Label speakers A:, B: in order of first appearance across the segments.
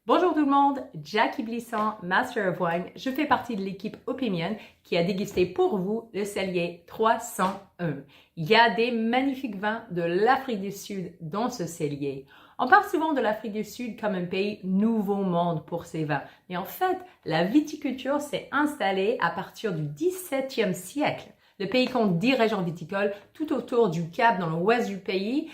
A: Bonjour tout le monde, Jackie Blisson, Master of Wine. Je fais partie de l'équipe Opinion qui a dégusté pour vous le cellier 301. Il y a des magnifiques vins de l'Afrique du Sud dans ce cellier. On parle souvent de l'Afrique du Sud comme un pays nouveau monde pour ses vins. Mais en fait, la viticulture s'est installée à partir du XVIIe siècle. Le pays compte 10 régions viticoles tout autour du Cap dans l'ouest du pays.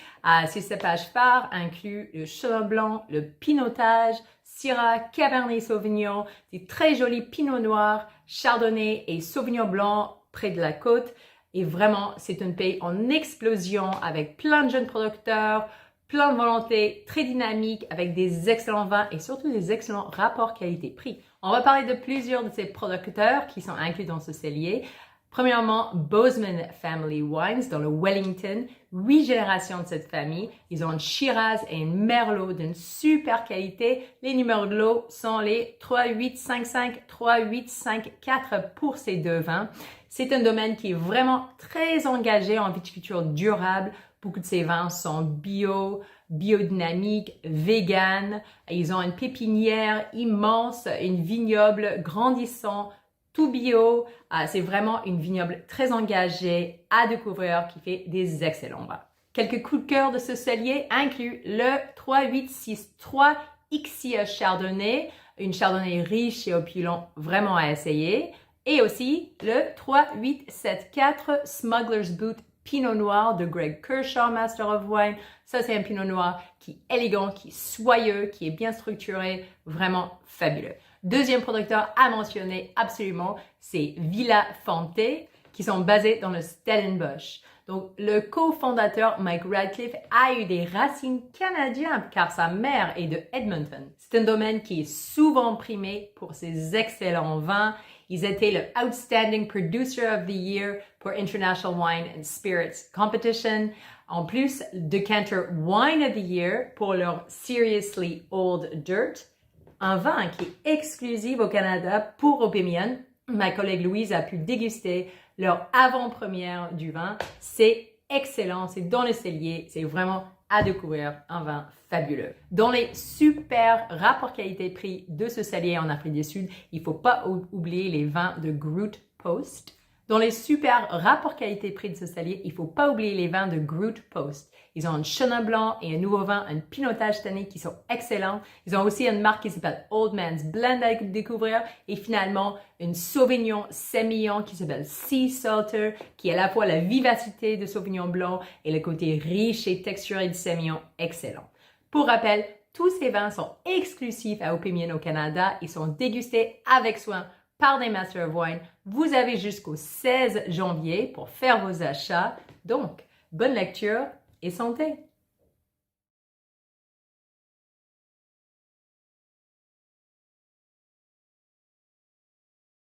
A: Ses cépages phares incluent le Chenin Blanc, le Pinotage, Syrah, Cabernet Sauvignon, des très jolis Pinot Noirs, Chardonnay et Sauvignon Blanc près de la côte. Et vraiment, c'est un pays en explosion avec plein de jeunes producteurs, plein de volonté, très dynamique, avec des excellents vins et surtout des excellents rapports qualité-prix. On va parler de plusieurs de ces producteurs qui sont inclus dans ce cellier. Premièrement, Bozeman Family Wines dans le Wellington, 8 générations de cette famille. Ils ont une Shiraz et une Merlot d'une super qualité. Les numéros de lot sont les 3855, 3854 pour ces deux vins. C'est un domaine qui est vraiment très engagé en viticulture durable. Beaucoup de ces vins sont bio, biodynamiques, vegan. Ils ont une pépinière immense, une vignoble grandissant, tout bio. C'est vraiment une vignoble très engagée à découvrir qui fait des excellents vins. Quelques coups de cœur de ce cellier incluent le 3863 XIA Chardonnay, une Chardonnay riche et opulent vraiment à essayer. Et aussi le 3874 Smuggler's Boot Pinot Noir de Greg Kershaw, Master of Wine. Ça, c'est un Pinot Noir qui est élégant, qui est soyeux, qui est bien structuré, vraiment fabuleux. Deuxième producteur à mentionner absolument, c'est Villa Fonte, qui sont basés dans le Stellenbosch. Donc, le cofondateur Mike Radcliffe a eu des racines canadiennes car sa mère est de Edmonton. C'est un domaine qui est souvent primé pour ses excellents vins. Ils étaient le Outstanding Producer of the Year pour International Wine and Spirits Competition. En plus, Decanter Wine of the Year pour leur Seriously Old Dirt. Un vin qui est exclusif au Canada pour Opinion. Ma collègue Louise a pu déguster leur avant-première du vin. C'est excellent, c'est dans le cellier, c'est vraiment à découvrir, un vin fabuleux. Dans les super rapports qualité-prix de ce cellier en Afrique du Sud, il ne faut pas oublier les vins de Groote Post. Dans les super rapports qualité-prix de ce cellier, il ne faut pas oublier les vins de Groote Post. Ils ont un Chenin Blanc et un nouveau vin, un Pinotage tannique qui sont excellents. Ils ont aussi une marque qui s'appelle Old Man's Blend à découvrir. Et finalement, une Sauvignon sémillant qui s'appelle Sea Salter, qui a à la fois la vivacité de Sauvignon Blanc et le côté riche et texturé du sémillant excellent. Pour rappel, tous ces vins sont exclusifs à Opinion au Canada. Ils sont dégustés avec soin par des Master of Wine. Vous avez jusqu'au 16 janvier pour faire vos achats. Donc, bonne lecture et santé!